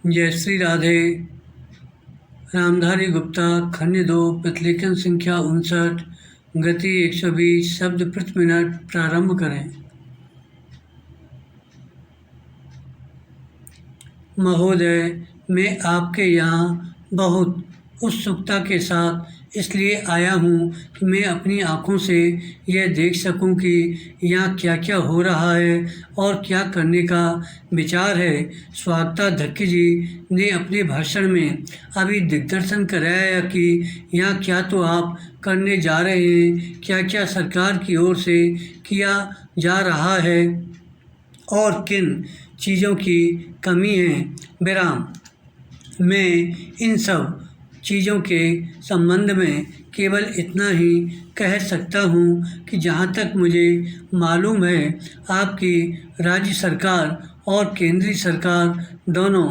जय श्री राधे। रामधारी गुप्ता, खंड 2, प्रतिलेखन संख्या 59, गति 120 शब्द प्रति मिनट। प्रारंभ करें। महोदय, मैं आपके यहाँ बहुत उत्सुकता के साथ इसलिए आया हूँ कि मैं अपनी आँखों से यह देख सकूँ कि यहाँ क्या क्या हो रहा है और क्या करने का विचार है। स्वागताध्यक्ष जी ने अपने भाषण में अभी दिग्दर्शन कराया कि यहाँ क्या तो आप करने जा रहे हैं, क्या क्या सरकार की ओर से किया जा रहा है और किन चीज़ों की कमी है। विराम। मैं इन सब चीज़ों के संबंध में केवल इतना ही कह सकता हूँ कि जहाँ तक मुझे मालूम है, आपकी राज्य सरकार और केंद्रीय सरकार दोनों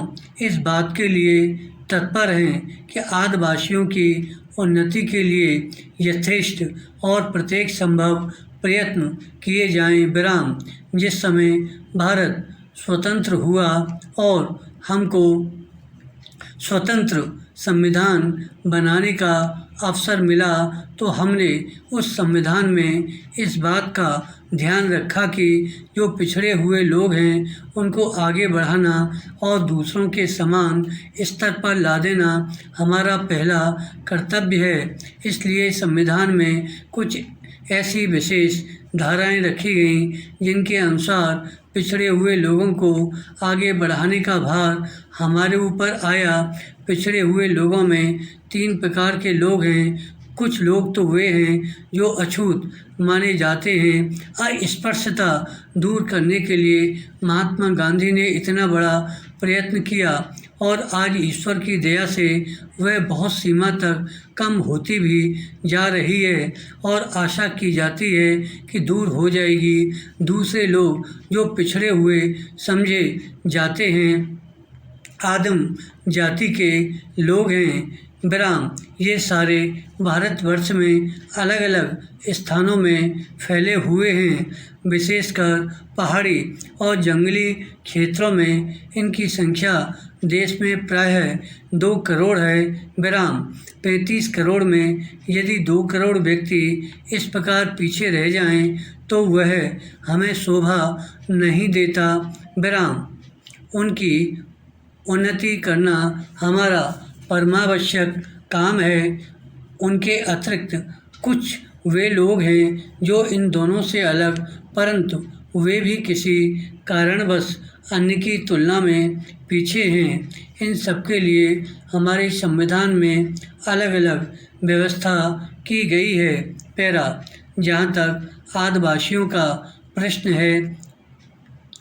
इस बात के लिए तत्पर हैं कि आदिवासियों की उन्नति के लिए यथेष्ट और प्रत्येक संभव प्रयत्न किए जाएं। विराम। जिस समय भारत स्वतंत्र हुआ और हमको स्वतंत्र संविधान बनाने का अवसर मिला, तो हमने उस संविधान में इस बात का ध्यान रखा कि जो पिछड़े हुए लोग हैं उनको आगे बढ़ाना और दूसरों के समान स्तर पर ला देना हमारा पहला कर्तव्य है। इसलिए संविधान में कुछ ऐसी विशेष धाराएं रखी गईं जिनके अनुसार पिछड़े हुए लोगों को आगे बढ़ाने का भार हमारे ऊपर आया। पिछड़े हुए लोगों में 3 प्रकार के लोग हैं। कुछ लोग तो वे हैं जो अछूत माने जाते हैं। अस्पृश्यता दूर करने के लिए महात्मा गांधी ने इतना बड़ा प्रयत्न किया और आज ईश्वर की दया से वह बहुत सीमा तक कम होती भी जा रही है और आशा की जाती है कि दूर हो जाएगी। दूसरे लोग जो पिछड़े हुए समझे जाते हैं, आदिम जाति के लोग हैं। विराम। ये सारे भारतवर्ष में अलग अलग स्थानों में फैले हुए हैं। विशेषकर पहाड़ी और जंगली क्षेत्रों में इनकी संख्या देश में प्रायः 2 करोड़ है। विराम। 35 करोड़ में यदि 2 करोड़ व्यक्ति इस प्रकार पीछे रह जाएं, तो वह हमें शोभा नहीं देता। विराम। उनकी उन्नति करना हमारा परमावश्यक काम है। उनके अतिरिक्त कुछ वे लोग हैं जो इन दोनों से अलग, परंतु वे भी किसी कारणवश अन्य की तुलना में पीछे हैं। इन सबके लिए हमारे संविधान में अलग अलग व्यवस्था की गई है। पैरा। जहाँ तक आदिवासियों का प्रश्न है,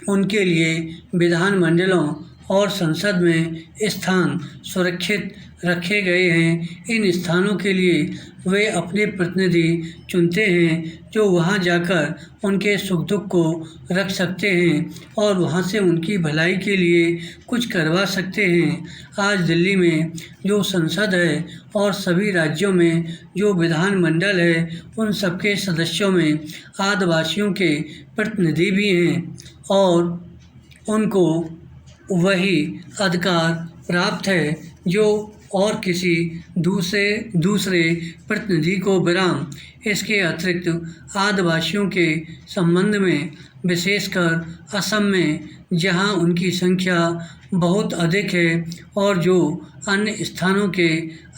उनके लिए विधानमंडलों और संसद में स्थान सुरक्षित रखे गए हैं। इन स्थानों के लिए वे अपने प्रतिनिधि चुनते हैं जो वहां जाकर उनके सुख दुख को रख सकते हैं और वहां से उनकी भलाई के लिए कुछ करवा सकते हैं। आज दिल्ली में जो संसद है और सभी राज्यों में जो विधानमंडल है, उन सबके सदस्यों में आदिवासियों के प्रतिनिधि भी हैं और उनको वही अधिकार प्राप्त है जो और किसी दूसरे प्रतिनिधि को। विराम। इसके अतिरिक्त आदिवासियों के संबंध में विशेषकर असम में, जहां उनकी संख्या बहुत अधिक है और जो अन्य स्थानों के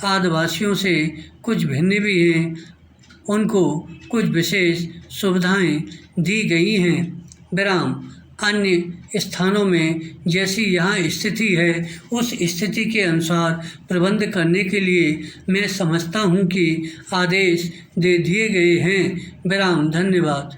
आदिवासियों से कुछ भिन्न भी हैं, उनको कुछ विशेष सुविधाएं दी गई हैं। विराम। अन्य स्थानों में जैसी यहाँ स्थिति है, उस स्थिति के अनुसार प्रबंध करने के लिए मैं समझता हूँ कि आदेश दे दिए गए हैं। विराम। धन्यवाद।